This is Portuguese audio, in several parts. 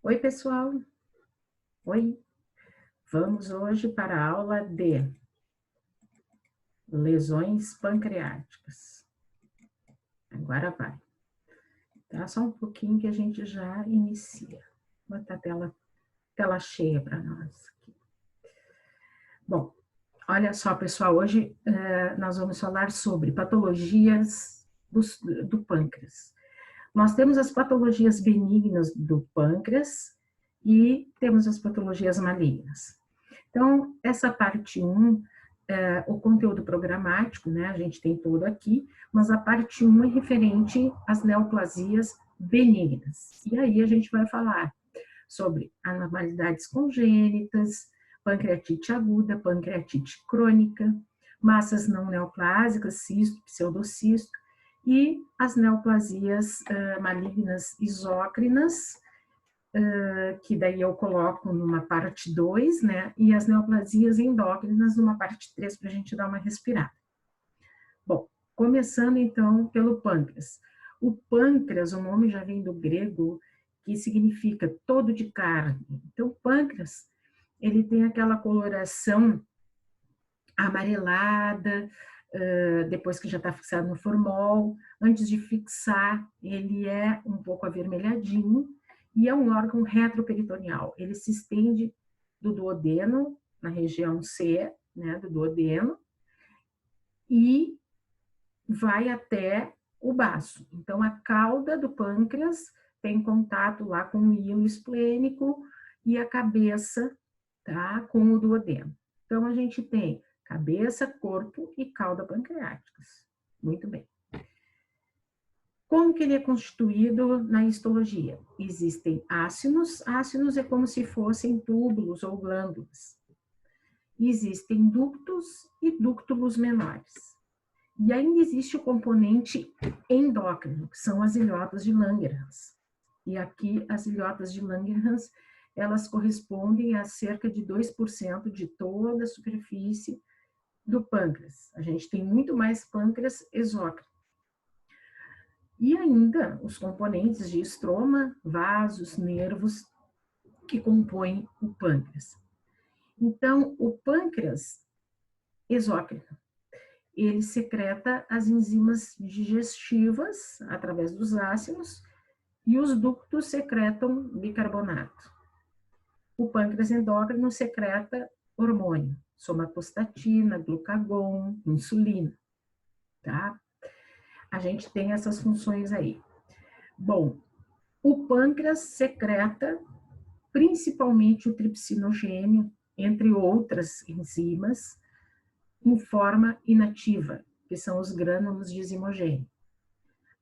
Oi, pessoal. Oi. Vamos hoje para a aula de lesões pancreáticas. Agora vai. Tá? Só um pouquinho que a gente já inicia. Vou botar a tela cheia para nós aqui. Bom, olha só, pessoal. Hoje nós vamos falar sobre patologias do pâncreas. Nós temos as patologias benignas do pâncreas e temos as patologias malignas. Então, essa parte 1, o conteúdo programático, né, a gente tem todo aqui, mas a parte 1 é referente às neoplasias benignas. E aí a gente vai falar sobre anormalidades congênitas, pancreatite aguda, pancreatite crônica, massas não neoplásicas, cisto, pseudocisto, e as neoplasias malignas isócrinas, que daí eu coloco numa parte 2, né? E as neoplasias endócrinas numa parte 3, para a gente dar uma respirada. Bom, começando então pelo pâncreas. O pâncreas, o nome já vem do grego, que significa todo de carne. Então, o pâncreas, ele tem aquela coloração amarelada, depois que já está fixado no formol. Antes de fixar, ele é um pouco avermelhadinho, e é um órgão retroperitoneal. Ele se estende do duodeno, na região C, né, do duodeno, e vai até o baço. Então, a cauda do pâncreas tem contato lá com o hilo esplênico e a cabeça, tá, com o duodeno. Então, a gente tem cabeça, corpo e cauda pancreáticas. Muito bem. Como que ele é constituído na histologia? Existem ácinos. Ácinos é como se fossem túbulos ou glândulas. Existem ductos e dúctulos menores. E ainda existe o componente endócrino, que são as ilhotas de Langerhans. E aqui as ilhotas de Langerhans, elas correspondem a cerca de 2% de toda a superfície do pâncreas. A gente tem muito mais pâncreas exócrino. E ainda os componentes de estroma, vasos, nervos, que compõem o pâncreas. Então, o pâncreas exócrino, ele secreta as enzimas digestivas através dos ácidos e os ductos secretam bicarbonato. O pâncreas endócrino secreta hormônio, somatostatina, glucagon, insulina, tá? A gente tem essas funções aí. Bom, o pâncreas secreta principalmente o tripsinogênio, entre outras enzimas, em forma inativa, que são os grânulos de zimogênio.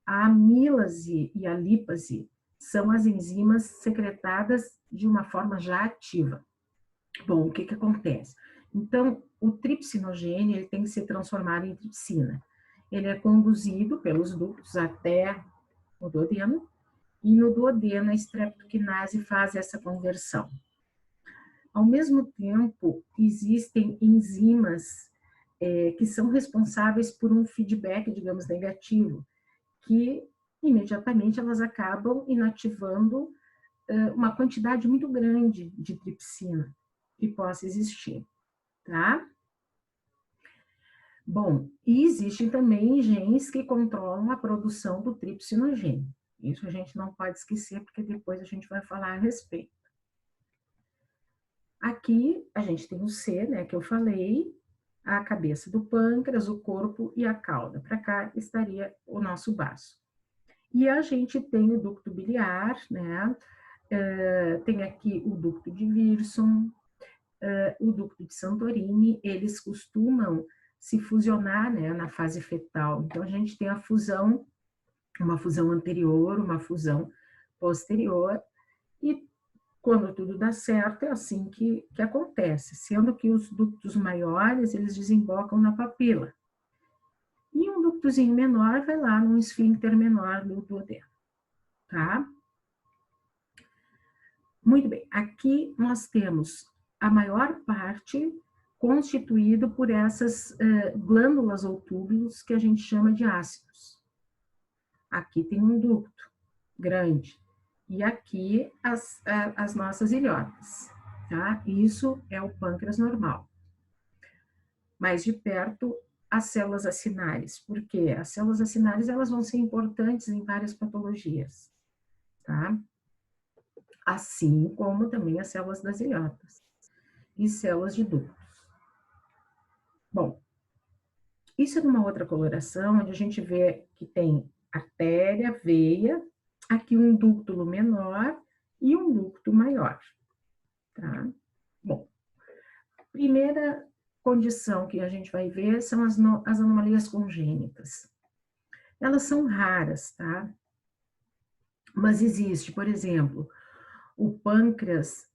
A amílase e a lípase são as enzimas secretadas de uma forma já ativa. Bom, o que que acontece? Então, o tripsinogênio ele tem que ser transformado em tripsina. Ele é conduzido pelos ductos até o duodeno, e no duodeno a streptokinase faz essa conversão. Ao mesmo tempo, existem enzimas que são responsáveis por um feedback, digamos, negativo, que imediatamente elas acabam inativando uma quantidade muito grande de tripsina que possa existir, tá? Bom, e existem também genes que controlam a produção do tripsinogênio. Isso a gente não pode esquecer, porque depois a gente vai falar a respeito. Aqui a gente tem o C, né, que eu falei, a cabeça do pâncreas, o corpo e a cauda. Para cá estaria o nosso baço. E a gente tem o ducto biliar, né, tem aqui o ducto de Wirsung, o ducto de Santorini, eles costumam se fusionar, né, na fase fetal. Então, a gente tem a fusão, uma fusão anterior, uma fusão posterior, e quando tudo dá certo, é assim que acontece, sendo que os ductos maiores, eles desembocam na papila. E um ductozinho menor vai lá num esfíncter menor do duodeno, tá? Muito bem, aqui nós temos a maior parte constituído por essas glândulas ou túbulos que a gente chama de ácidos. Aqui tem um ducto grande. E aqui as nossas ilhotas, tá? Isso é o pâncreas normal. Mais de perto, as células acinares. Por quê? As células acinares, elas vão ser importantes em várias patologias, tá? Assim como também as células das ilhotas e células de ductos. Bom, isso é numa outra coloração, onde a gente vê que tem artéria, veia, aqui um ducto menor e um ducto maior, tá? Bom, primeira condição que a gente vai ver são as anomalias congênitas. Elas são raras, tá? Mas existe, por exemplo, o pâncreas,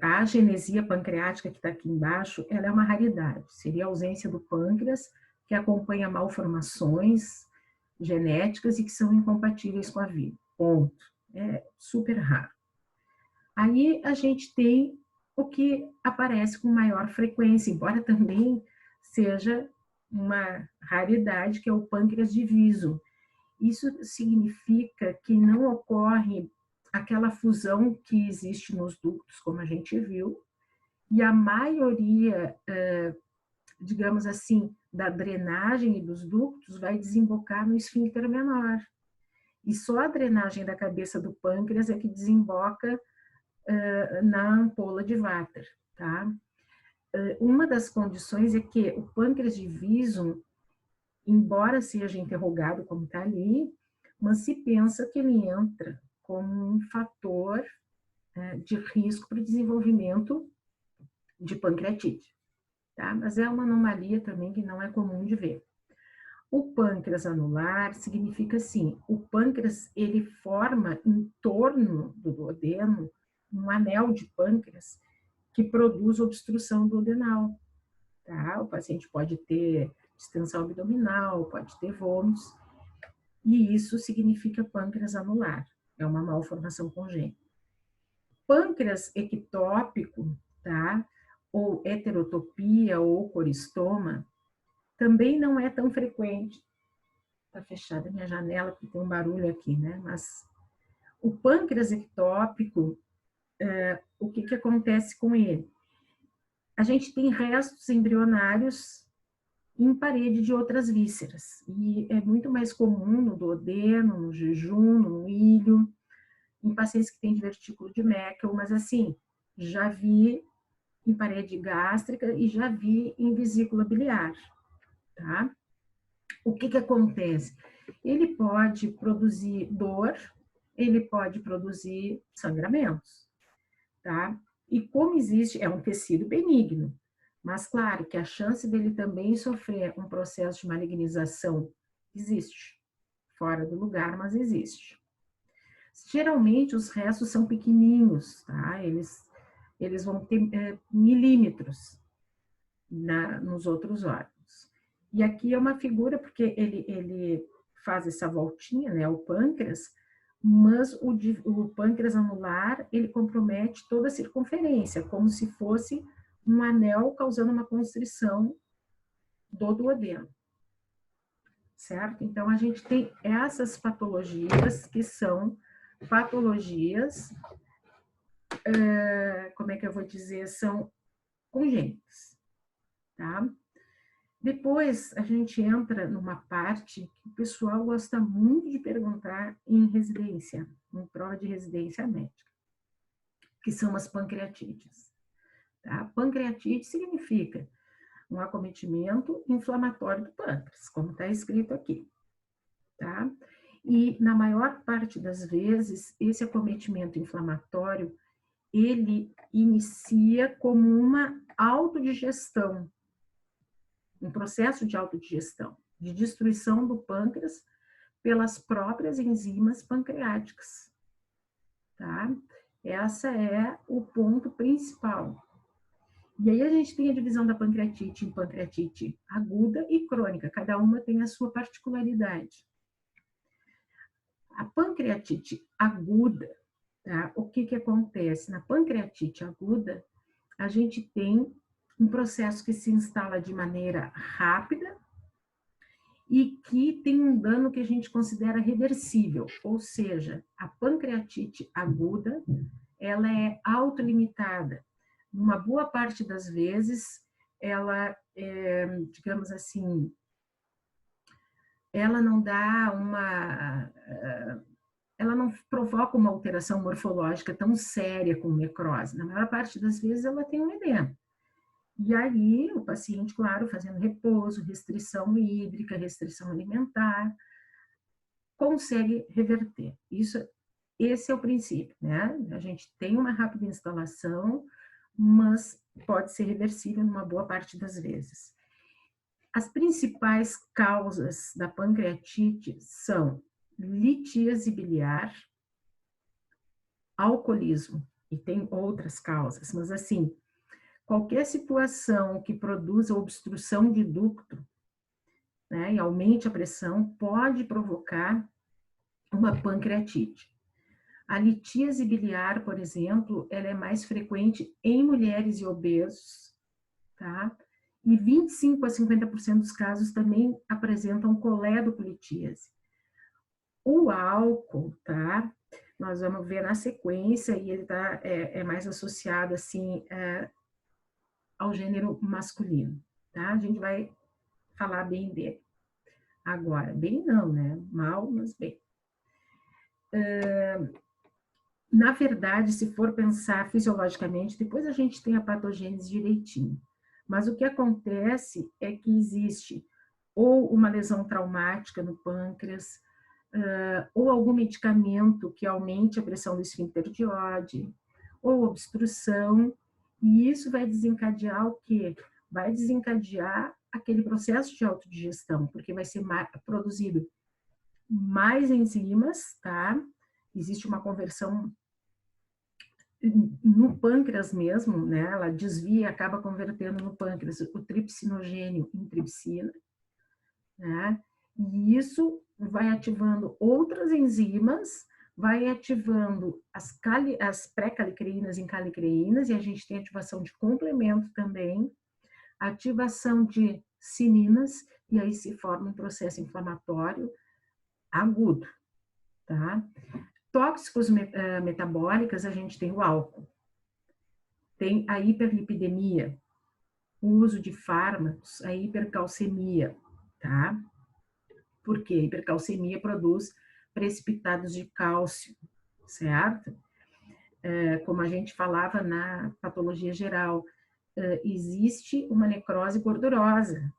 a agenesia pancreática que está aqui embaixo, ela é uma raridade. Seria a ausência do pâncreas, que acompanha malformações genéticas e que são incompatíveis com a vida. Ponto. É super raro. Aí a gente tem o que aparece com maior frequência, embora também seja uma raridade, que é o pâncreas diviso. Isso significa que não ocorre aquela fusão que existe nos ductos, como a gente viu, e a maioria, digamos assim, da drenagem e dos ductos vai desembocar no esfíncter menor. E só a drenagem da cabeça do pâncreas é que desemboca na ampola de Vater, tá? Uma das condições é que o pâncreas diviso, embora seja interrogado como está ali, mas se pensa que ele entra como um fator de risco para o desenvolvimento de pancreatite, tá? Mas é uma anomalia também que não é comum de ver. O pâncreas anular significa assim, o pâncreas ele forma em torno do duodeno um anel de pâncreas que produz obstrução duodenal, tá? O paciente pode ter distensão abdominal, pode ter vômitos, e isso significa pâncreas anular, é uma malformação congênita. Pâncreas ectópico, tá? Ou heterotopia ou coristoma, também não é tão frequente. Tá fechada a minha janela porque tem um barulho aqui, né? Mas o pâncreas ectópico, o que acontece com ele? A gente tem restos embrionários em parede de outras vísceras. E é muito mais comum no duodeno, no jejum, no ilho, em pacientes que têm divertículo de Meckel, mas assim, já vi em parede gástrica e já vi em vesícula biliar, tá? O que acontece? Ele pode produzir dor, ele pode produzir sangramentos, tá? E como existe, é um tecido benigno, mas claro que a chance dele também sofrer um processo de malignização existe, fora do lugar, mas existe. Geralmente os restos são pequenininhos, tá? Eles vão ter milímetros nos outros órgãos. E aqui é uma figura, porque ele faz essa voltinha, né, o pâncreas, mas o pâncreas anular, ele compromete toda a circunferência, como se fosse um anel causando uma constrição do duodeno, certo? Então, a gente tem essas patologias que são patologias, como é que eu vou dizer, são congênitas, tá? Depois, a gente entra numa parte que o pessoal gosta muito de perguntar em residência, em prova de residência médica, que são as pancreatites. Tá? Pancreatite significa um acometimento inflamatório do pâncreas, como está escrito aqui. Tá? E, na maior parte das vezes, esse acometimento inflamatório, ele inicia como uma autodigestão, um processo de autodigestão, de destruição do pâncreas pelas próprias enzimas pancreáticas, tá? Essa é o ponto principal. E aí a gente tem a divisão da pancreatite em pancreatite aguda e crônica, cada uma tem a sua particularidade. A pancreatite aguda, tá? O que acontece? Na pancreatite aguda, a gente tem um processo que se instala de maneira rápida e que tem um dano que a gente considera reversível, ou seja, a pancreatite aguda, ela é autolimitada. Uma boa parte das vezes, ela, digamos assim, ela não dá uma... ela não provoca uma alteração morfológica tão séria como necrose. Na maior parte das vezes, ela tem um edema. E aí, o paciente, claro, fazendo repouso, restrição hídrica, restrição alimentar, consegue reverter. Esse é o princípio, né? A gente tem uma rápida instalação, mas pode ser reversível numa boa parte das vezes. As principais causas da pancreatite são litíase biliar, alcoolismo, e tem outras causas, mas assim, qualquer situação que produza obstrução de ducto, né, e aumente a pressão, pode provocar uma pancreatite. A litíase biliar, por exemplo, ela é mais frequente em mulheres e obesos, tá? E 25 a 50% dos casos também apresentam coledoclitíase. O álcool, tá? Nós vamos ver na sequência, e ele é mais associado, assim, ao gênero masculino, tá? A gente vai falar bem dele. Agora, bem não, né? Mal, mas bem. Na verdade, se for pensar fisiologicamente, depois a gente tem a patogênese direitinho. Mas o que acontece é que existe ou uma lesão traumática no pâncreas, ou algum medicamento que aumente a pressão do esfíncter de Oddi, ou obstrução, e isso vai desencadear o quê? Vai desencadear aquele processo de autodigestão, porque vai ser produzido mais enzimas, tá? Existe uma conversão no pâncreas mesmo, né? Ela desvia e acaba convertendo no pâncreas o tripsinogênio em tripsina, né? E isso vai ativando outras enzimas, vai ativando as pré-calicreínas em calicreínas, e a gente tem ativação de complemento também, ativação de cininas, e aí se forma um processo inflamatório agudo, tá? Tóxicos metabólicas, a gente tem o álcool, tem a hiperlipidemia, o uso de fármacos, a hipercalcemia, tá? Porque a hipercalcemia produz precipitados de cálcio, certo? Como a gente falava na patologia geral, existe uma necrose gordurosa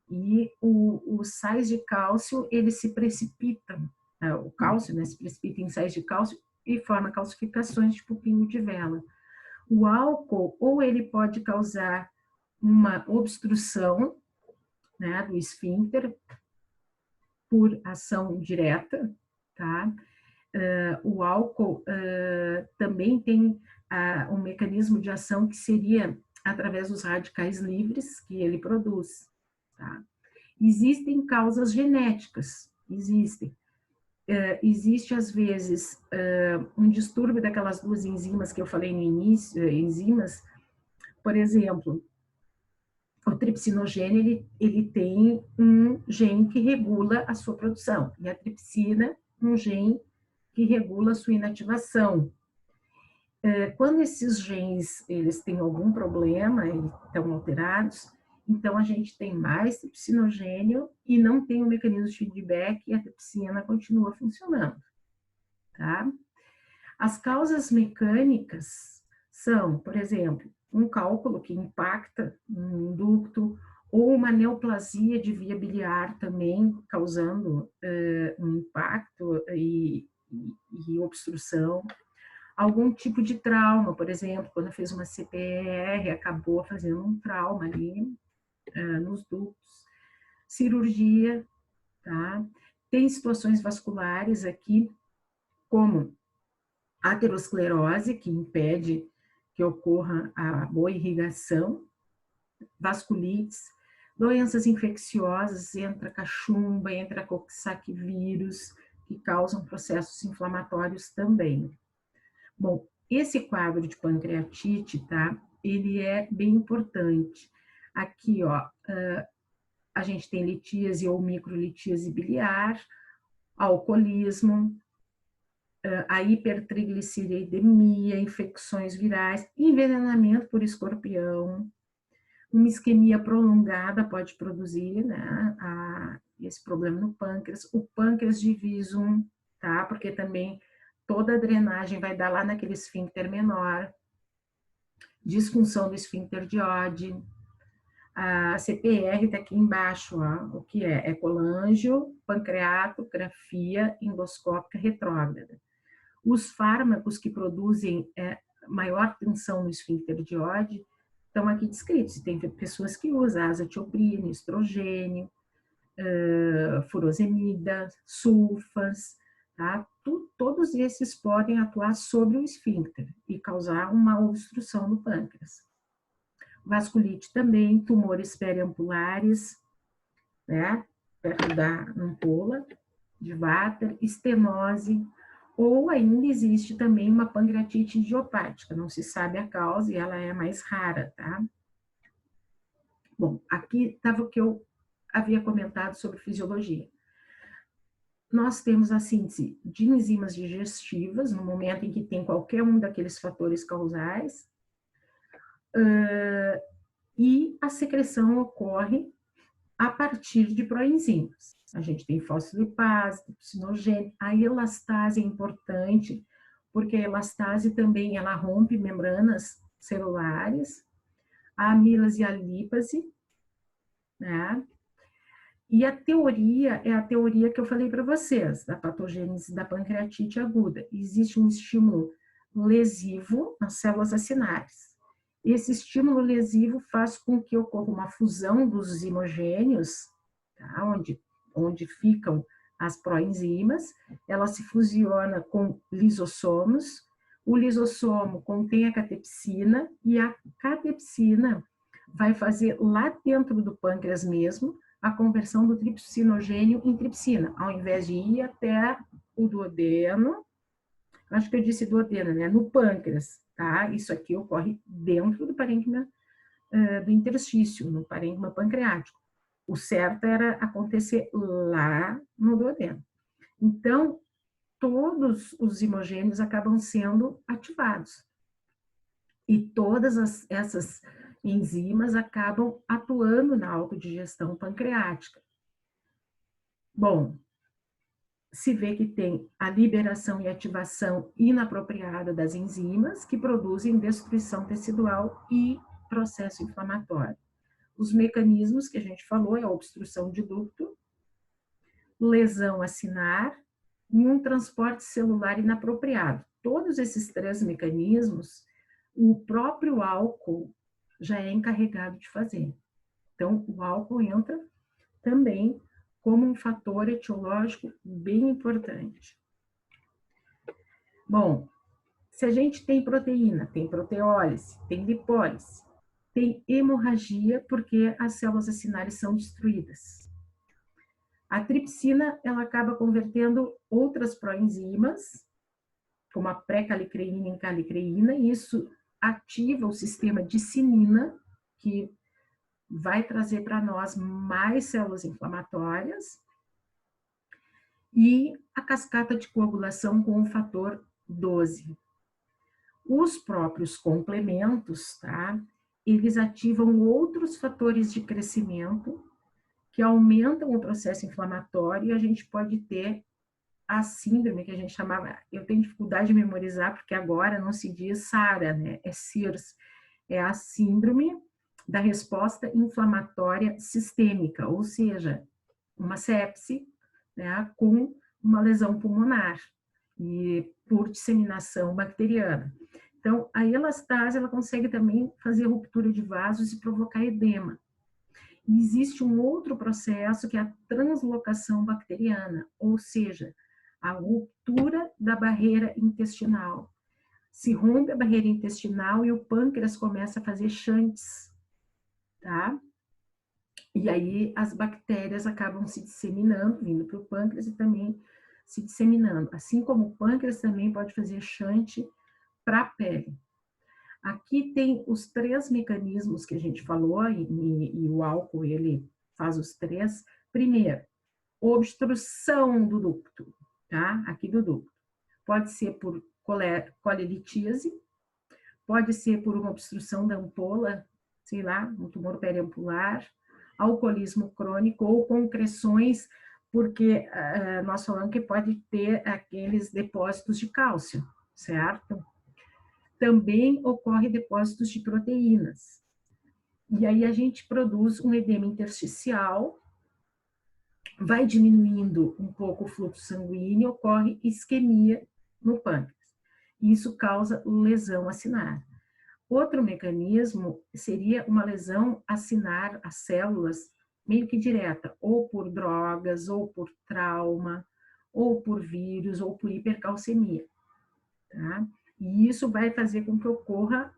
e os sais de cálcio, eles se precipitam, o cálcio, né, se precipita em sais de cálcio e forma calcificações tipo pingo de vela. O álcool, ou ele pode causar uma obstrução, né, do esfíncter por ação direta, tá? O álcool também tem um mecanismo de ação que seria através dos radicais livres que ele produz, tá? Existem causas genéticas, existem. Existe, às vezes, um distúrbio daquelas duas enzimas que eu falei no início, enzimas, por exemplo, o tripsinogênio, ele tem um gene que regula a sua produção, e a tripsina, um gene que regula a sua inativação. Quando esses genes, eles têm algum problema, eles estão alterados, então a gente tem mais tripsinogênio e não tem um mecanismo de feedback e a tripsina continua funcionando, tá? As causas mecânicas são, por exemplo, um cálculo que impacta um ducto, ou uma neoplasia de via biliar também, causando um impacto e obstrução. Algum tipo de trauma, por exemplo, quando fez uma CPR, acabou fazendo um trauma ali nos ductos. Cirurgia, tá? Tem situações vasculares aqui, como aterosclerose, que impede que ocorra a boa irrigação, vasculites, doenças infecciosas, entra cachumba, entra coxsackie-vírus, que causam processos inflamatórios também. Bom, esse quadro de pancreatite, tá? Ele é bem importante. Aqui, ó, a gente tem litíase ou microlitíase biliar, alcoolismo, a hipertrigliceridemia, infecções virais, envenenamento por escorpião, uma isquemia prolongada pode produzir, né, esse problema no pâncreas, o pâncreas divisum, tá? Porque também toda a drenagem vai dar lá naquele esfíncter menor, disfunção do esfíncter de Oddi, a CPR está aqui embaixo, ó, o que é? É colangio, pancreatografia endoscópica retrógrada. Os fármacos que produzem maior tensão no esfíncter de Oddi estão aqui descritos. Tem pessoas que usam azatioprina, estrogênio, furosemida, sulfas, tá? Todos esses podem atuar sobre o esfíncter e causar uma obstrução no pâncreas. Vasculite também, tumores periampulares, né? Perto da ampola, de Vater, estenose, ou ainda existe também uma pancreatite idiopática, não se sabe a causa e ela é mais rara, tá? Bom, aqui estava o que eu havia comentado sobre fisiologia. Nós temos a síntese de enzimas digestivas, no momento em que tem qualquer um daqueles fatores causais, e a secreção ocorre a partir de proenzimas. A gente tem fosfolipase, tripsinogênio, a elastase é importante, porque a elastase também ela rompe membranas celulares, a amilase e a lípase, né? E a teoria é a teoria que eu falei para vocês, da patogênese da pancreatite aguda. Existe um estímulo lesivo nas células acinares. Esse estímulo lesivo faz com que ocorra uma fusão dos zimogênios, tá? onde ficam as proenzimas, ela se fusiona com lisossomos, o lisossomo contém a catepsina e a catepsina vai fazer lá dentro do pâncreas mesmo a conversão do tripsinogênio em tripsina, ao invés de ir até o duodeno, acho que eu disse duodeno, né? No pâncreas, tá? Isso aqui ocorre dentro do parênquima do interstício, no parênquima pancreático. O certo era acontecer lá no duodeno. Então, todos os zimogênios acabam sendo ativados. E todas essas enzimas acabam atuando na autodigestão pancreática. Bom, se vê que tem a liberação e ativação inapropriada das enzimas que produzem destruição tecidual e processo inflamatório. Os mecanismos que a gente falou é a obstrução de ducto, lesão acinar e um transporte celular inapropriado. Todos esses três mecanismos, o próprio álcool já é encarregado de fazer. Então, o álcool entra também como um fator etiológico bem importante. Bom, se a gente tem proteína, tem proteólise, tem lipólise, tem hemorragia porque as células acinares são destruídas. A tripsina, ela acaba convertendo outras proenzimas, como a pré-calicreína em calicreína, e isso ativa o sistema de cinina, que vai trazer para nós mais células inflamatórias, e a cascata de coagulação com o fator 12. Os próprios complementos, tá? Eles ativam outros fatores de crescimento que aumentam o processo inflamatório e a gente pode ter a síndrome que a gente chamava, eu tenho dificuldade de memorizar porque agora não se diz SARA, né? É SIRS, é a síndrome da resposta inflamatória sistêmica, ou seja, uma sepse, né, com uma lesão pulmonar e por disseminação bacteriana. Então, a elastase, ela consegue também fazer ruptura de vasos e provocar edema. E existe um outro processo que é a translocação bacteriana, ou seja, a ruptura da barreira intestinal. Se rompe a barreira intestinal e o pâncreas começa a fazer shunts, tá? E aí as bactérias acabam se disseminando, vindo para o pâncreas e também se disseminando. Assim como o pâncreas também pode fazer shunt para a pele. Aqui tem os três mecanismos que a gente falou, e o álcool, ele faz os três. Primeiro, obstrução do ducto, tá? Aqui do ducto. Pode ser por colelitíase, pode ser por uma obstrução da ampola, sei lá, um tumor periampular, alcoolismo crônico ou concreções, porque nós falamos que pode ter aqueles depósitos de cálcio, certo? Também ocorre depósitos de proteínas. E aí a gente produz um edema intersticial, vai diminuindo um pouco o fluxo sanguíneo, ocorre isquemia no pâncreas. Isso causa lesão acinar. Outro mecanismo seria uma lesão acinar as células meio que direta, ou por drogas, ou por trauma, ou por vírus, ou por hipercalcemia, tá? E isso vai fazer com que ocorra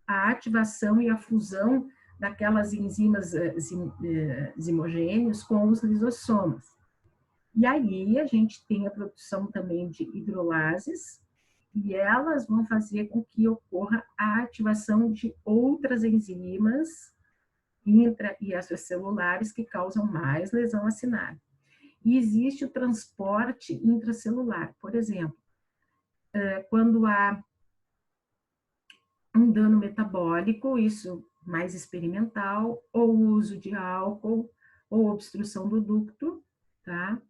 a ativação e a fusão daquelas enzimas zimogênios com os lisossomas. E aí a gente tem a produção também de hidrolases, e elas vão fazer com que ocorra a ativação de outras enzimas intra- e extracelulares que causam mais lesão acinar. E existe o transporte intracelular, por exemplo, quando há um dano metabólico, isso mais experimental, ou uso de álcool, ou obstrução do ducto, tá?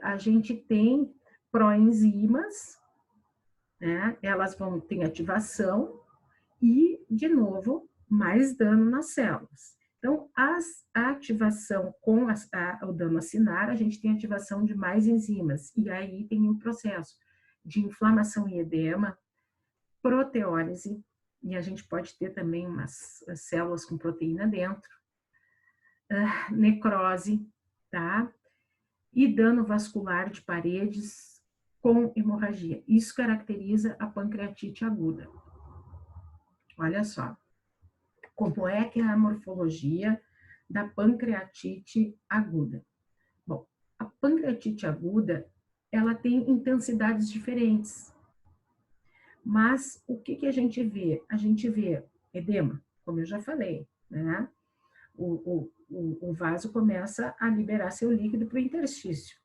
A gente tem proenzimas, né? Elas vão ter ativação e, de novo, mais dano nas células. Então, a ativação com o dano acinar, a gente tem ativação de mais enzimas, e aí tem um processo de inflamação e edema, proteólise, e a gente pode ter também umas células com proteína dentro, necrose, tá? E dano vascular de paredes com hemorragia. Isso caracteriza a pancreatite aguda. Olha só, como é que é a morfologia da pancreatite aguda? Bom, a pancreatite aguda, ela tem intensidades diferentes. Mas o que a gente vê? A gente vê edema, como eu já falei, né? O vaso começa a liberar seu líquido para o interstício.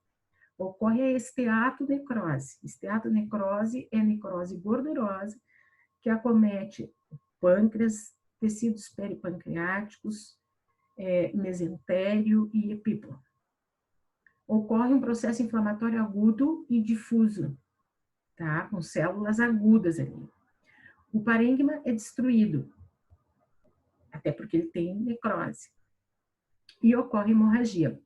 Ocorre a esteatonecrose. Esteatonecrose é necrose gordurosa que acomete o pâncreas, tecidos peripancreáticos, mesentério e epíplomo. Ocorre um processo inflamatório agudo e difuso, tá? Com células agudas ali. O parênquima é destruído, até porque ele tem necrose. E ocorre hemorragia.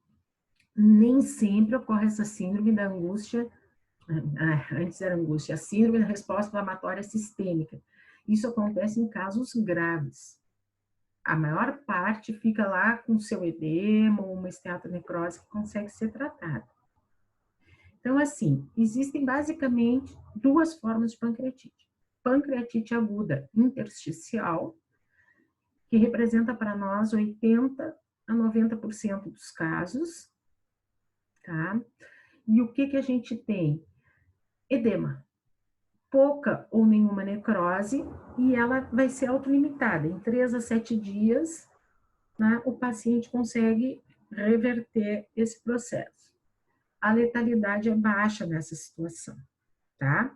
Nem sempre ocorre essa síndrome da angústia, antes era angústia, a síndrome da resposta inflamatória sistêmica. Isso acontece em casos graves. A maior parte fica lá com seu edema ou uma esteatonecrose que consegue ser tratada. Então, assim, existem basicamente duas formas de pancreatite. Pancreatite aguda intersticial, que representa para nós 80 a 90% dos casos, tá? E o que a gente tem? Edema. Pouca ou nenhuma necrose, e ela vai ser autolimitada. Em 3 a 7 dias, né, o paciente consegue reverter esse processo. A letalidade é baixa nessa situação, tá?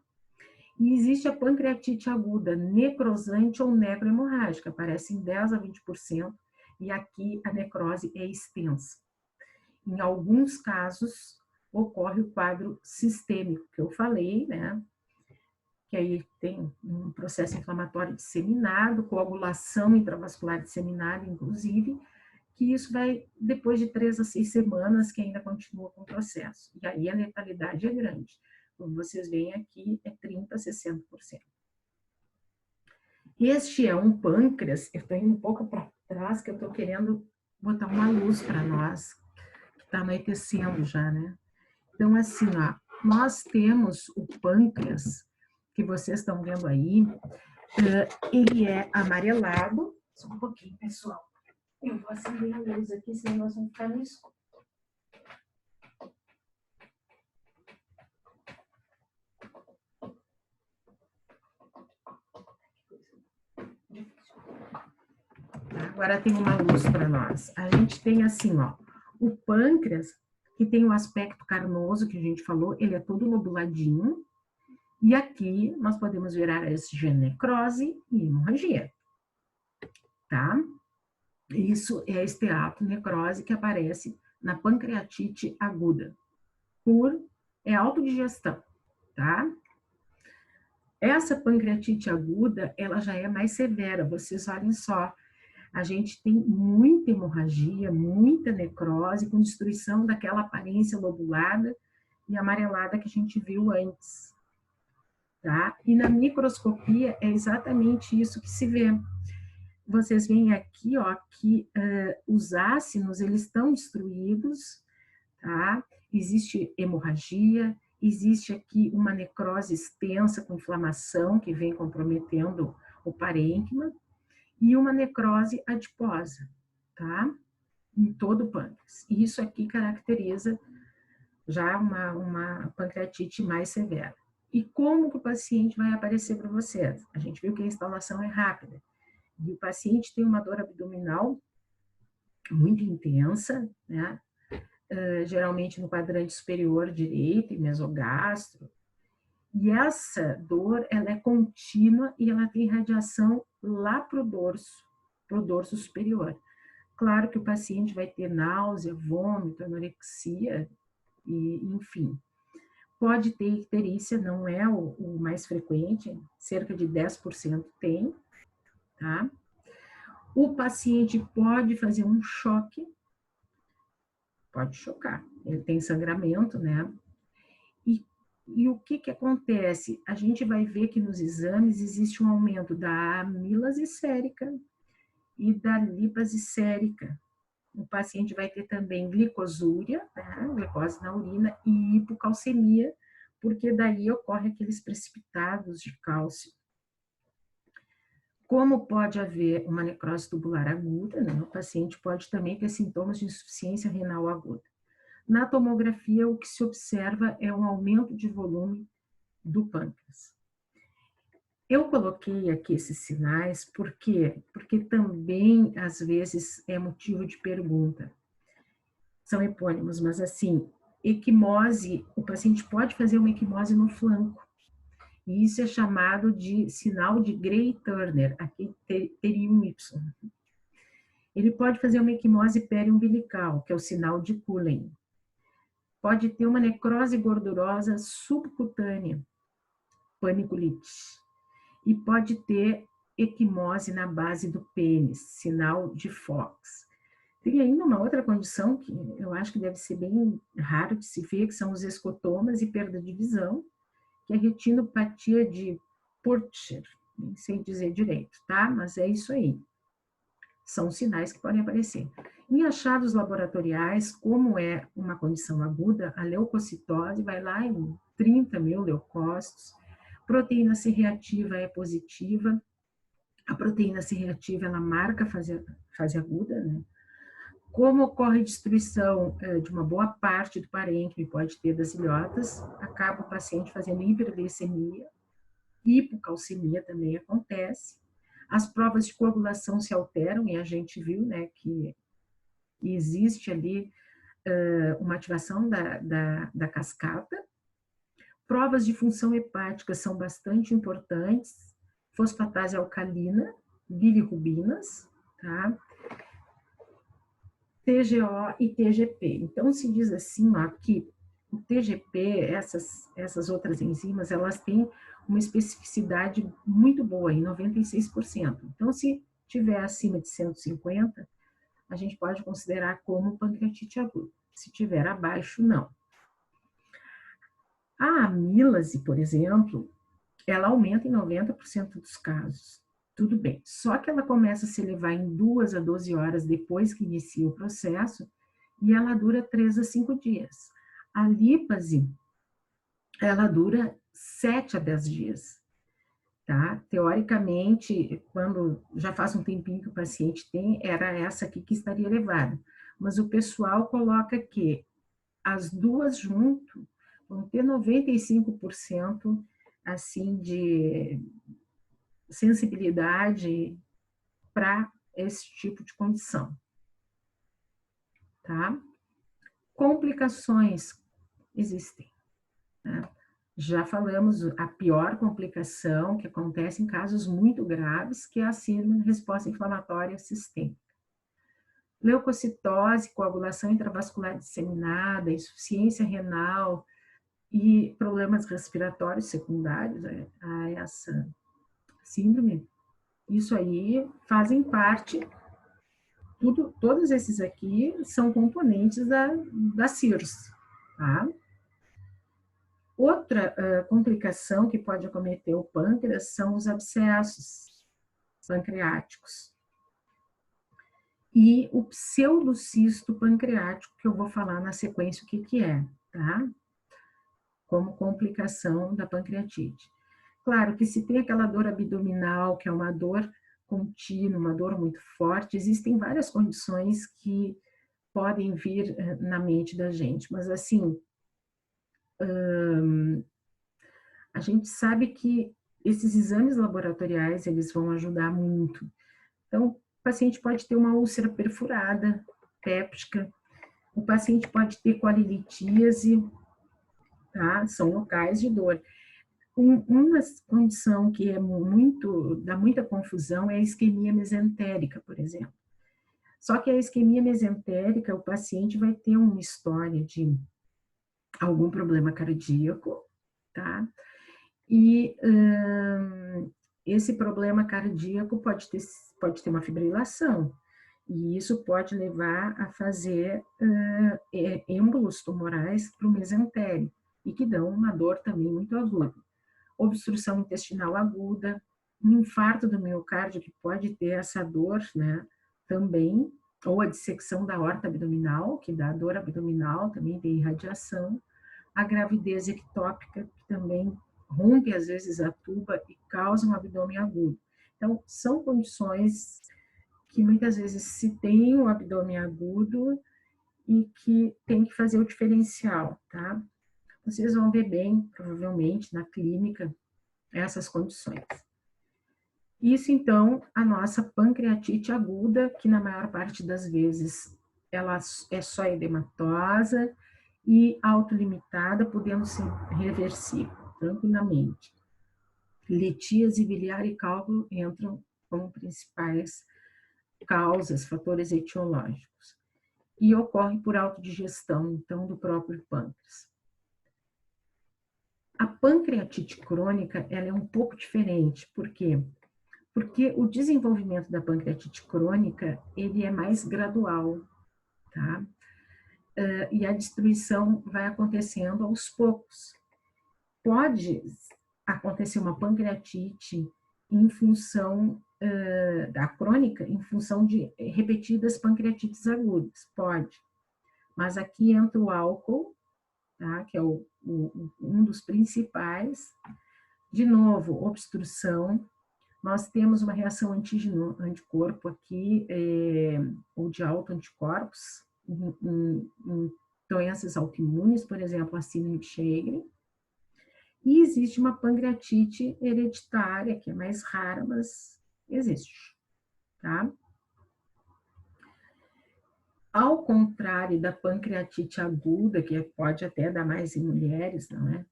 E existe a pancreatite aguda necrosante ou necrohemorrágica, aparece em 10 a 20%, e aqui a necrose é extensa. Em alguns casos, ocorre o quadro sistêmico, que eu falei, né? Que aí tem um processo inflamatório disseminado, coagulação intravascular disseminada, inclusive, que isso vai depois de 3 a 6 semanas que ainda continua com o processo. E aí a letalidade é grande. Como vocês veem aqui, é 30 a 60%. Este é um pâncreas, eu estou indo um pouco para trás, que eu estou querendo botar uma luz para nós, que está anoitecendo já, né? Então, assim, ó, nós temos o pâncreas, que vocês estão vendo aí, ele é amarelado. Só um pouquinho, pessoal. Eu vou acender a luz aqui, senão nós vamos ficar no escuro. Tá? agora tem uma luz para nós. A gente tem assim, ó, o pâncreas, que tem um aspecto carnoso, que a gente falou, ele é todo lobuladinho, e aqui nós podemos ver áreas de necrose e hemorragia, tá? Isso é a esteatocnecrose que aparece na pancreatite aguda, é autodigestão, tá? Essa pancreatite aguda, ela já é mais severa, vocês olhem só, a gente tem muita hemorragia, muita necrose, com destruição daquela aparência lobulada e amarelada que a gente viu antes, tá? E na microscopia é exatamente isso que se vê. Vocês veem aqui, ó, que os ácidos, eles estão destruídos, tá? Existe hemorragia, existe aqui uma necrose extensa com inflamação que vem comprometendo o parênquima e uma necrose adiposa, tá? Em todo o pâncreas. E isso aqui caracteriza já uma pancreatite mais severa. E como que o paciente vai aparecer para vocês? A gente viu que a instalação é rápida. E o paciente tem uma dor abdominal muito intensa, né? Geralmente no quadrante superior direito e mesogastro. E essa dor, ela é contínua e ela tem radiação lá para o dorso superior. Claro que o paciente vai ter náusea, vômito, anorexia, e, enfim. Pode ter icterícia, não é o mais frequente, cerca de 10% tem, tá? O paciente pode fazer um choque, pode chocar, ele tem sangramento, né? E o que que acontece? A gente vai ver que nos exames existe um aumento da amilase sérica e da lipase sérica. O paciente vai ter também glicosúria, né? Glicose na urina, e hipocalcemia, porque daí ocorre aqueles precipitados de cálcio. Como pode haver uma necrose tubular aguda, né? O paciente pode também ter sintomas de insuficiência renal aguda. Na tomografia, o que se observa é um aumento de volume do pâncreas. Eu coloquei aqui esses sinais, por quê? Porque também, às vezes, é motivo de pergunta. São epônimos, mas assim, equimose, o paciente pode fazer uma equimose no flanco. E isso é chamado de sinal de Gray-Turner, aqui teria um Y. Ele pode fazer uma equimose periumbilical, que é o sinal de Cullen. Pode ter uma necrose gordurosa subcutânea, paniculite. E pode ter equimose na base do pênis, sinal de Fox. Tem ainda uma outra condição que eu acho que deve ser bem raro de se ver, que são os escotomas e perda de visão, que é a retinopatia de Purcher, nem sei dizer direito, tá? Mas é isso aí. São sinais que podem aparecer. Em achados laboratoriais, como é uma condição aguda, a leucocitose vai lá em 30 mil leucócitos, proteína C reativa é positiva, a proteína C reativa ela marca fase aguda, né? Como ocorre destruição de uma boa parte do parênquima e pode ter das ilhotas, acaba o paciente fazendo hiperglicemia, hipocalcemia também acontece. As provas de coagulação se alteram e a gente viu, né, que existe ali uma ativação da cascata. Provas de função hepática são bastante importantes, fosfatase alcalina, bilirrubinas, tá? TGO e TGP. Então, se diz assim, ó, que o TGP, essas outras enzimas, elas têm uma especificidade muito boa, em 96%. Então, se tiver acima de 150, a gente pode considerar como pancreatite aguda. Se tiver abaixo, não. A amílase, por exemplo, ela aumenta em 90% dos casos. Tudo bem. Só que ela começa a se elevar em 2 a 12 horas depois que inicia o processo e ela dura 3 a 5 dias. A lipase, ela dura 7 a 10 dias. Tá? Teoricamente, quando já faz um tempinho que o paciente tem, era essa aqui que estaria elevada. Mas o pessoal coloca que as duas junto vão ter 95% assim de sensibilidade para esse tipo de condição, tá? Complicações existem, né? Já falamos a pior complicação que acontece em casos muito graves, que é a síndrome de resposta inflamatória sistêmica. Leucocitose, coagulação intravascular disseminada, insuficiência renal e problemas respiratórios secundários a essa síndrome, isso aí fazem parte, todos esses aqui são componentes da CIRS, tá? Outra complicação que pode acometer o pâncreas são os abscessos pancreáticos e o pseudocisto pancreático, que eu vou falar na sequência o que é, tá? Como complicação da pancreatite. Claro que se tem aquela dor abdominal, que é uma dor contínua, uma dor muito forte, existem várias condições que podem vir na mente da gente, mas assim, a gente sabe que esses exames laboratoriais, eles vão ajudar muito. Então, o paciente pode ter uma úlcera perfurada, péptica, o paciente pode ter colilitíase, tá? São locais de dor. Uma condição que dá muita confusão é a isquemia mesentérica, por exemplo. Só que a isquemia mesentérica, o paciente vai ter uma história de algum problema cardíaco, tá? E esse problema cardíaco pode ter uma fibrilação, e isso pode levar a fazer êmbolos tumorais para o mesentérico, e que dão uma dor também muito aguda. Obstrução intestinal aguda, um infarto do miocárdio que pode ter essa dor, né, também, ou a dissecção da aorta abdominal, que dá dor abdominal, também tem irradiação, a gravidez ectópica, que também rompe às vezes a tuba e causa um abdômen agudo. Então, são condições que muitas vezes se tem o abdômen agudo e que tem que fazer o diferencial, tá? Vocês vão ver bem, provavelmente, na clínica, essas condições. Isso, então, a nossa pancreatite aguda, que na maior parte das vezes ela é só edematosa e autolimitada, podendo ser reversível, tranquilamente. Litíase biliar e cálculo entram como principais causas, fatores etiológicos. E ocorre por autodigestão, então, do próprio pâncreas. A pancreatite crônica, ela é um pouco diferente. Por quê? Porque o desenvolvimento da pancreatite crônica, ele é mais gradual, tá? E a destruição vai acontecendo aos poucos. Pode acontecer uma pancreatite em função da crônica, em função de repetidas pancreatites agudas, pode. Mas aqui entra o álcool, tá? Que é um dos principais. De novo, obstrução. Nós temos uma reação antígeno-anticorpo aqui, ou de autoanticorpos, em doenças autoimunes, por exemplo, a síndrome de Sjögren. E existe uma pancreatite hereditária, que é mais rara, mas existe, tá? Ao contrário da pancreatite aguda, que pode até dar mais em mulheres, não é?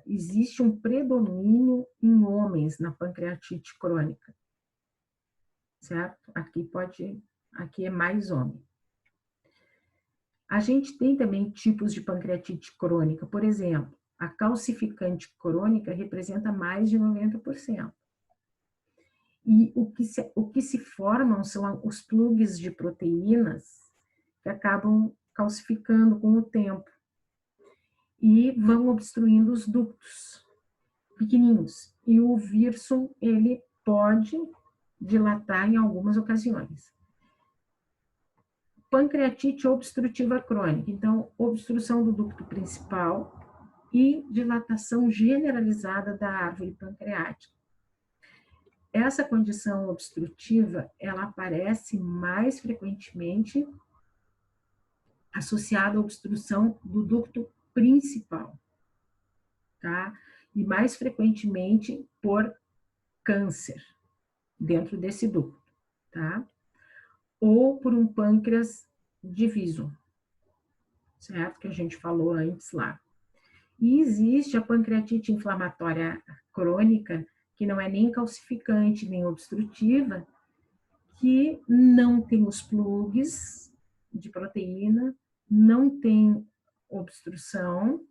Existe um predomínio em homens na pancreatite crônica, certo? Aqui é mais homem. A gente tem também tipos de pancreatite crônica, por exemplo, a calcificante crônica representa mais de 90%. E o que se formam são os plugs de proteínas que acabam calcificando com o tempo e vão obstruindo os ductos pequenininhos. E o Wirsum, ele pode dilatar em algumas ocasiões. Pancreatite obstrutiva crônica, então, obstrução do ducto principal e dilatação generalizada da árvore pancreática. Essa condição obstrutiva, ela aparece mais frequentemente associada à obstrução do ducto principal, tá? E mais frequentemente por câncer dentro desse ducto. tá? Ou por um pâncreas diviso, certo? Que a gente falou antes lá. E existe a pancreatite inflamatória crônica, que não é nem calcificante, nem obstrutiva, que não tem os plugs de proteína, não tem obstrução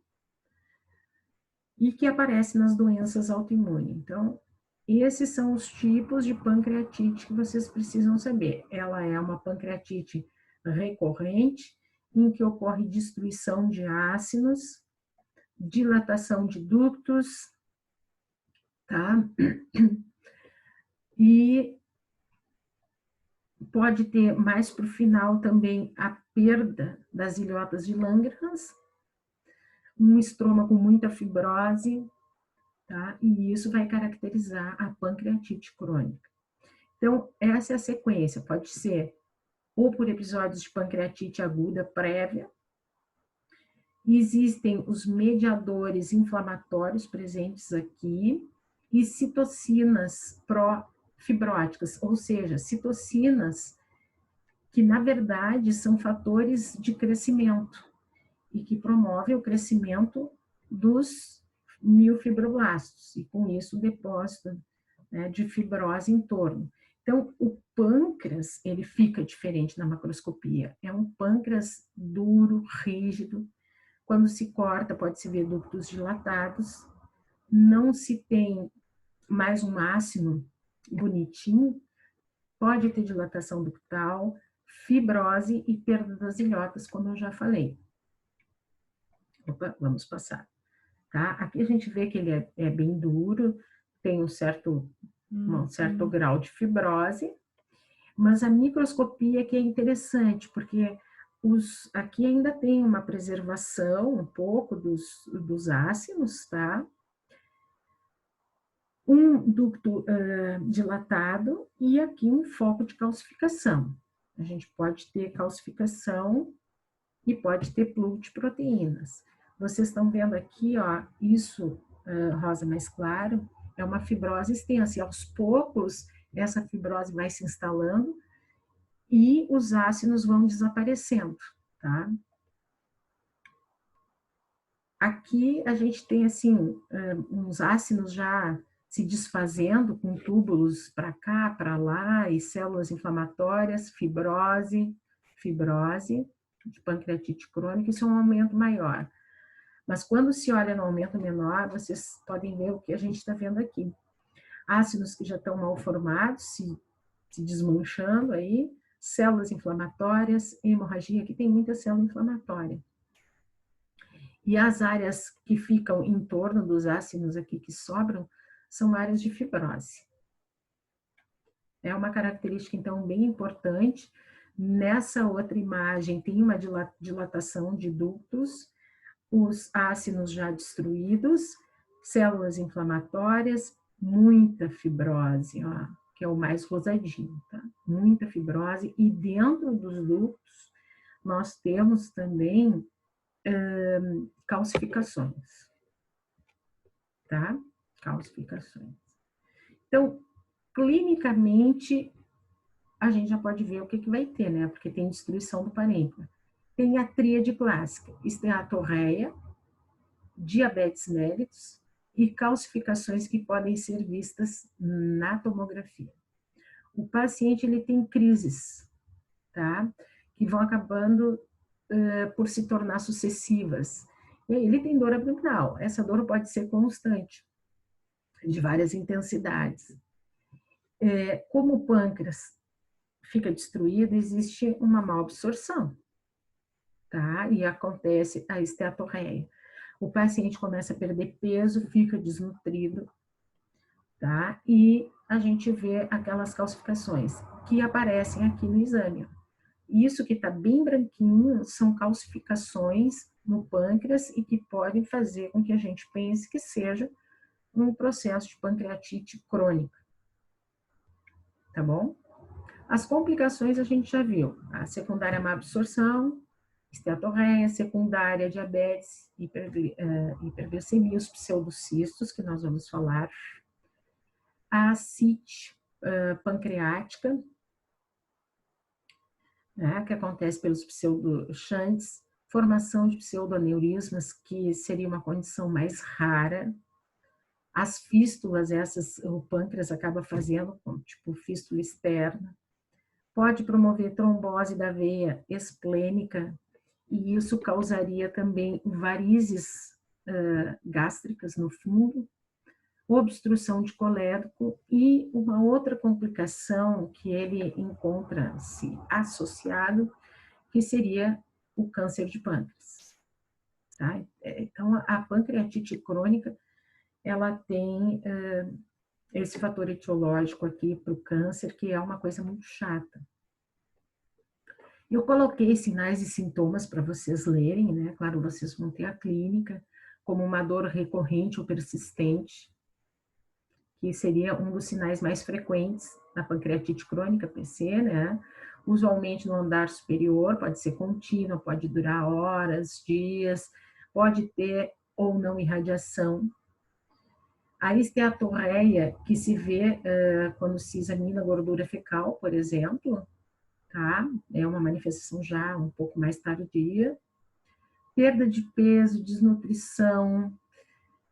e que aparece nas doenças autoimunes. Então, esses são os tipos de pancreatite que vocês precisam saber. Ela é uma pancreatite recorrente, em que ocorre destruição de ácidos, dilatação de ductos, tá? E pode ter mais para o final também a perda das ilhotas de Langerhans, um estroma com muita fibrose, tá? E isso vai caracterizar a pancreatite crônica. Então, essa é a sequência, pode ser ou por episódios de pancreatite aguda prévia. Existem os mediadores inflamatórios presentes aqui e citocinas pró-fibróticas, ou seja, citocinas que, na verdade, são fatores de crescimento e que promovem o crescimento dos miofibroblastos e, com isso, o depósito, né, de fibrose em torno. Então, o pâncreas, ele fica diferente na macroscopia. É um pâncreas duro, rígido. Quando se corta, pode-se ver ductos dilatados. Não se tem mais um ácido bonitinho. Pode ter dilatação ductal, fibrose e perda das ilhotas, como eu já falei. Opa, vamos passar. Tá? Aqui a gente vê que ele é bem duro, tem um certo grau de fibrose, mas a microscopia que é interessante, porque aqui ainda tem uma preservação um pouco dos ácidos, tá? Um ducto dilatado e aqui um foco de calcificação. A gente pode ter calcificação e pode ter plug de proteínas. Vocês estão vendo aqui, ó, isso rosa mais claro, é uma fibrose extensa, e aos poucos essa fibrose vai se instalando e os ácidos vão desaparecendo, tá? Aqui a gente tem, assim, uns ácidos já se desfazendo com túbulos para cá, para lá, e células inflamatórias, fibrose de pancreatite crônica, isso é um aumento maior. Mas quando se olha no aumento menor, vocês podem ver o que a gente está vendo aqui. Ácidos que já estão mal formados, se desmanchando aí, células inflamatórias, hemorragia, aqui tem muita célula inflamatória. E as áreas que ficam em torno dos ácidos aqui que sobram, são áreas de fibrose. É uma característica, então, bem importante. Nessa outra imagem, tem uma dilatação de ductos, os ácidos já destruídos, células inflamatórias, muita fibrose, ó, que é o mais rosadinho, tá? Muita fibrose, e dentro dos ductos nós temos também calcificações, tá? Calcificações. Então, clinicamente, a gente já pode ver o que vai ter, né? Porque tem destruição do parênquima. Tem a tríade clássica, esteatorreia, diabetes mellitus e calcificações que podem ser vistas na tomografia. O paciente, ele tem crises, tá? Que vão acabando por se tornar sucessivas. E aí ele tem dor abdominal. Essa dor pode ser constante, de várias intensidades. Como o pâncreas fica destruído, existe uma má absorção, tá? E acontece a esteatorreia. O paciente começa a perder peso, fica desnutrido, tá? E a gente vê aquelas calcificações que aparecem aqui no exame. Isso que está bem branquinho são calcificações no pâncreas e que podem fazer com que a gente pense que seja um processo de pancreatite crônica, tá bom? As complicações a gente já viu, a secundária má absorção, esteatorreia, secundária diabetes, hiperglicemia, os pseudocistos, que nós vamos falar, a ascite pancreática, né, que acontece pelos pseudoxantes, formação de pseudoneurismas, que seria uma condição mais rara. As fístulas, essas o pâncreas acaba fazendo, tipo fístula externa. Pode promover trombose da veia esplênica, e isso causaria também varizes gástricas no fundo, obstrução de colédoco e uma outra complicação que ele encontra-se associado, que seria o câncer de pâncreas. Tá? Então, a pancreatite crônica, ela tem esse fator etiológico aqui para o câncer, que é uma coisa muito chata. Eu coloquei sinais e sintomas para vocês lerem, né? Claro, vocês vão ter a clínica, como uma dor recorrente ou persistente, que seria um dos sinais mais frequentes da pancreatite crônica, PC, né? Usualmente no andar superior, pode ser contínua, pode durar horas, dias, pode ter ou não irradiação. A esteatorreia, que se vê quando se examina a gordura fecal, por exemplo, tá? É uma manifestação já um pouco mais tardia. Perda de peso, desnutrição,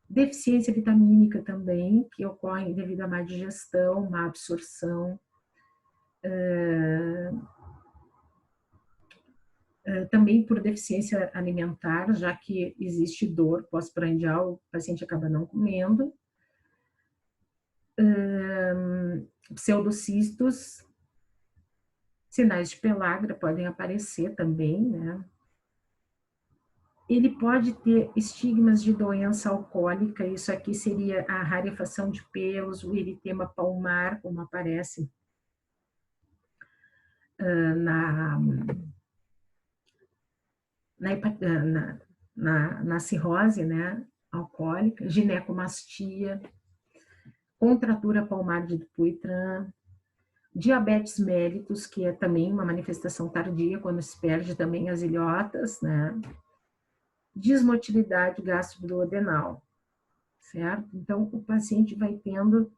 deficiência vitamínica também, que ocorre devido a má digestão, má absorção. Também por deficiência alimentar, já que existe dor pós-prandial, o paciente acaba não comendo. Pseudocistos, sinais de pellagra podem aparecer também, né? Ele pode ter estigmas de doença alcoólica, isso aqui seria a rarefação de pelos, o eritema palmar, como aparece na, na cirrose, né, alcoólica, ginecomastia, contratura palmar de Dupuytren, diabetes mellitus, que é também uma manifestação tardia, quando se perde também as ilhotas, né, desmotilidade gastroduodenal, certo? Então, o paciente vai tendo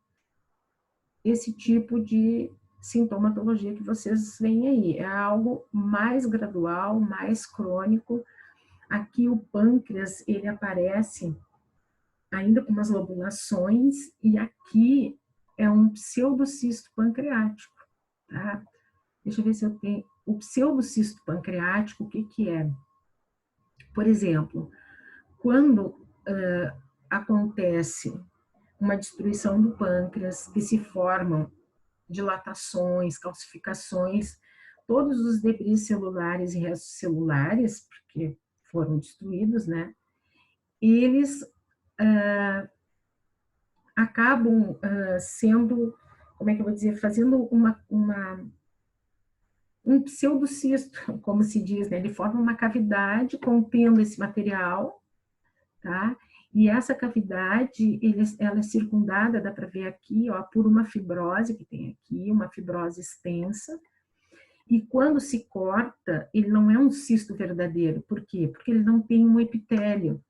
esse tipo de sintomatologia que vocês veem aí. É algo mais gradual, mais crônico. Aqui o pâncreas, ele aparece ainda com umas lobulações, e aqui é um pseudocisto pancreático, tá? Deixa eu ver se eu tenho... O pseudocisto pancreático, o que que é? Por exemplo, quando acontece uma destruição do pâncreas, que se formam dilatações, calcificações, todos os debris celulares e restos celulares, porque foram destruídos, né? Eles acabam sendo, como é que eu vou dizer, fazendo um pseudocisto, como se diz, né? Ele forma uma cavidade contendo esse material, tá? E essa cavidade, ela é circundada, dá para ver aqui, ó, por uma fibrose que tem aqui, uma fibrose extensa. E quando se corta, ele não é um cisto verdadeiro. Por quê? Porque ele não tem um epitélio.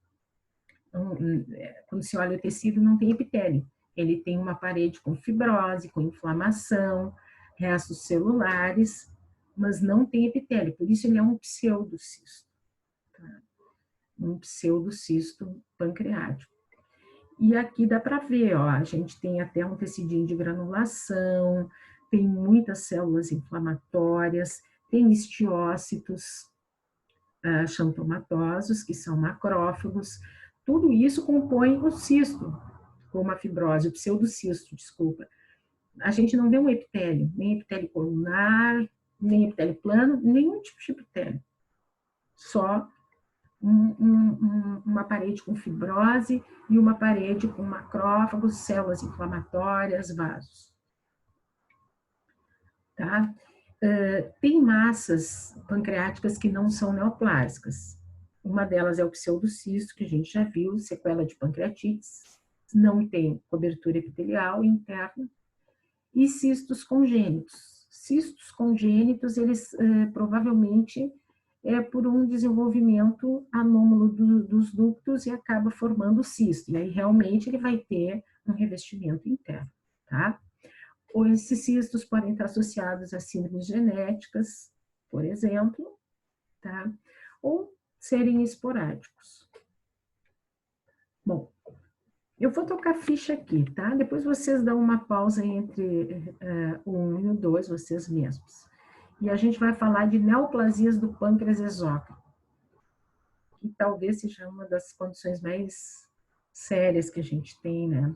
Quando se olha o tecido, não tem epitélio. Ele tem uma parede com fibrose, com inflamação, restos celulares, mas não tem epitélio. Por isso ele é um pseudocisto. Tá? Um pseudocisto pancreático. E aqui dá para ver, ó, a gente tem até um tecidinho de granulação, tem muitas células inflamatórias, tem estiócitos xantomatosos, que são macrófagos. Tudo isso compõe o cisto, como a fibrose, o pseudocisto, desculpa. A gente não vê um epitélio, nem epitélio colunar, nem epitélio plano, nenhum tipo de epitélio. Só uma parede com fibrose e uma parede com macrófagos, células inflamatórias, vasos. Tá? Tem massas pancreáticas que não são neoplásicas. Uma delas é o pseudocisto, que a gente já viu, sequela de pancreatites, não tem cobertura epitelial interna, e cistos congênitos. Cistos congênitos, eles provavelmente é por um desenvolvimento anômalo dos ductos e acaba formando o cisto. E aí, realmente, ele vai ter um revestimento interno, tá? Ou esses cistos podem estar associados a síndromes genéticas, por exemplo, tá? Ou serem esporádicos. Bom, eu vou tocar ficha aqui, tá? Depois vocês dão uma pausa entre o 1 e o 2, vocês mesmos. E a gente vai falar de neoplasias do pâncreas exócrino, que talvez seja uma das condições mais sérias que a gente tem, né?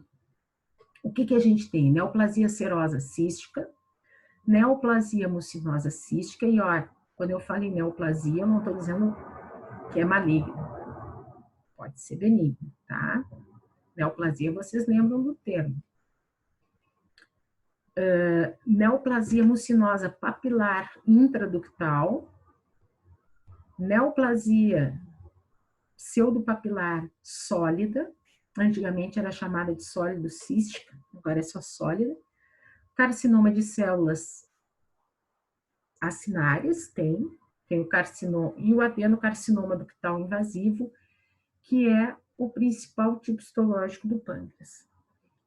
O que a gente tem? Neoplasia serosa cística, neoplasia mucinosa cística, e ó, quando eu falo em neoplasia, eu não estou dizendo que é maligno, pode ser benigno, tá? Neoplasia, vocês lembram do termo. Neoplasia mucinosa papilar intraductal, neoplasia pseudopapilar sólida, antigamente era chamada de sólido cística, agora é só sólida. Carcinoma de células acinárias, tem o carcinoma e o adenocarcinoma ductal invasivo, que é o principal tipo histológico do pâncreas,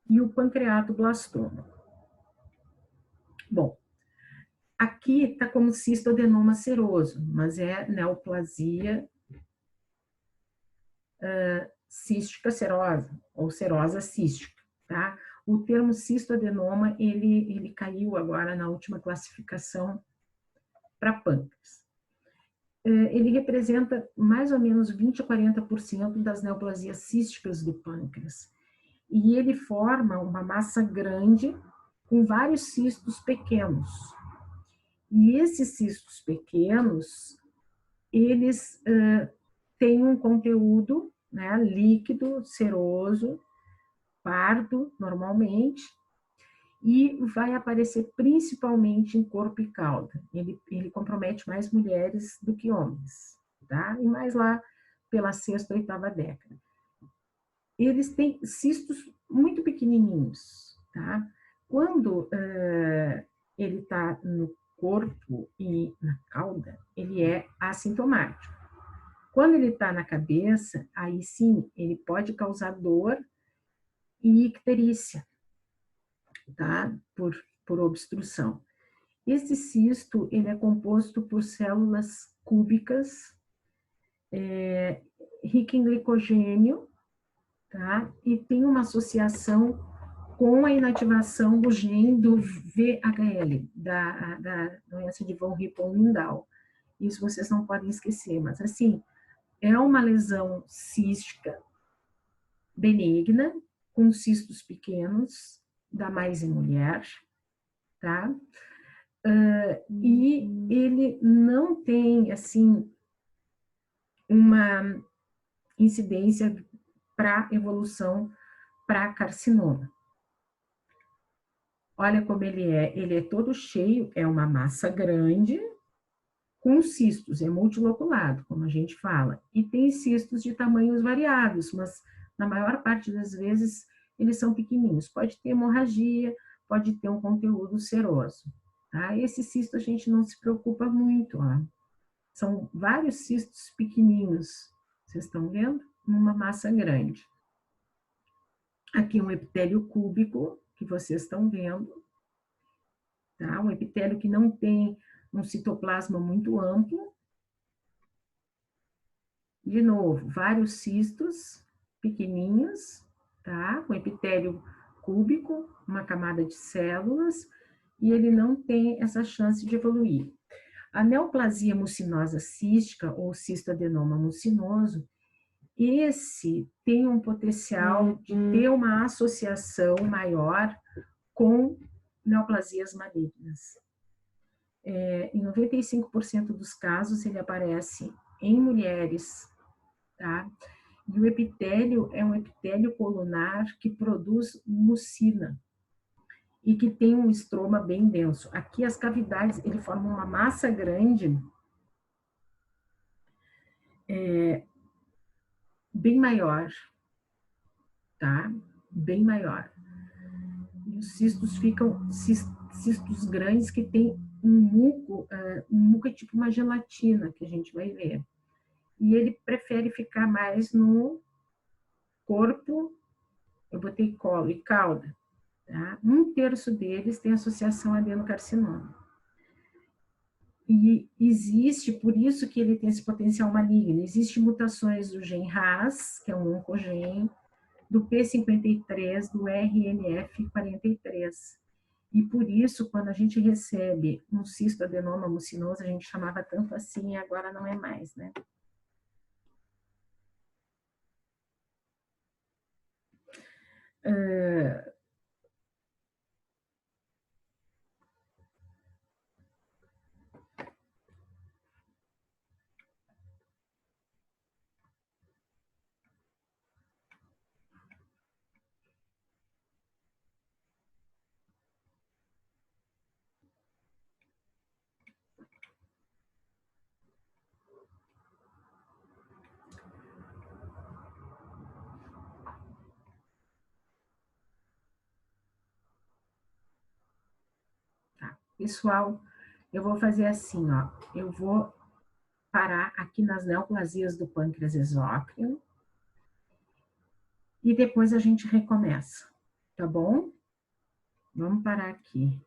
e o pancreatoblastoma. Bom, aqui está como cistoadenoma seroso, mas é neoplasia cística serosa, ou serosa cística, tá? O termo cistoadenoma, ele caiu agora na última classificação para pâncreas. Ele representa mais ou menos 20 a 40% das neoplasias císticas do pâncreas. E ele forma uma massa grande com vários cistos pequenos. E esses cistos pequenos, eles têm um conteúdo, né, líquido, seroso, pardo, normalmente, e vai aparecer principalmente em corpo e cauda. Ele compromete mais mulheres do que homens, tá? E mais lá pela sexta, oitava década. Eles têm cistos muito pequenininhos, tá? Quando ele está no corpo e na cauda, ele é assintomático. Quando ele está na cabeça, aí sim, ele pode causar dor e icterícia, tá? Por obstrução. Esse cisto, ele é composto por células cúbicas, rica em glicogênio, tá? E tem uma associação com a inativação do gene do VHL, da doença de von Hippel-Lindau. Isso vocês não podem esquecer, mas assim, é uma lesão cística benigna, com cistos pequenos, dá mais em mulher, tá? E ele não tem, assim, uma incidência para evolução para carcinoma. Olha como ele é todo cheio, é uma massa grande, com cistos, é multiloculado, como a gente fala, e tem cistos de tamanhos variados, mas na maior parte das vezes eles são pequenininhos. Pode ter hemorragia, pode ter um conteúdo seroso, tá? Esse cisto a gente não se preocupa muito, ó. São vários cistos pequenininhos, vocês estão vendo? Numa massa grande. Aqui um epitélio cúbico, que vocês estão vendo, tá? Um epitélio que não tem um citoplasma muito amplo. De novo, vários cistos pequenininhos, tá? Com epitélio cúbico, uma camada de células, e ele não tem essa chance de evoluir. A neoplasia mucinosa cística, ou cistoadenoma mucinoso, esse tem um potencial de ter uma associação maior com neoplasias malignas. Em 95% dos casos, ele aparece em mulheres, tá? E o epitélio é um epitélio colunar que produz mucina e que tem um estroma bem denso. Aqui as cavidades, ele forma uma massa grande, bem maior, tá? Bem maior. E os cistos ficam cistos grandes que tem um muco é tipo uma gelatina, que a gente vai ver. E ele prefere ficar mais no corpo, eu botei colo e cauda, tá? 1/3 deles tem associação a adenocarcinoma. E existe, por isso que ele tem esse potencial maligno, existem mutações do gene RAS, que é um oncogene, do P53, do RNF43. E por isso, quando a gente recebe um cistoadenoma mucinoso, a gente chamava tanto assim e agora não é mais, né? Tá. Pessoal, eu vou fazer assim, ó. Eu vou parar aqui nas neoplasias do pâncreas exócrino e depois a gente recomeça, tá bom? Vamos parar aqui.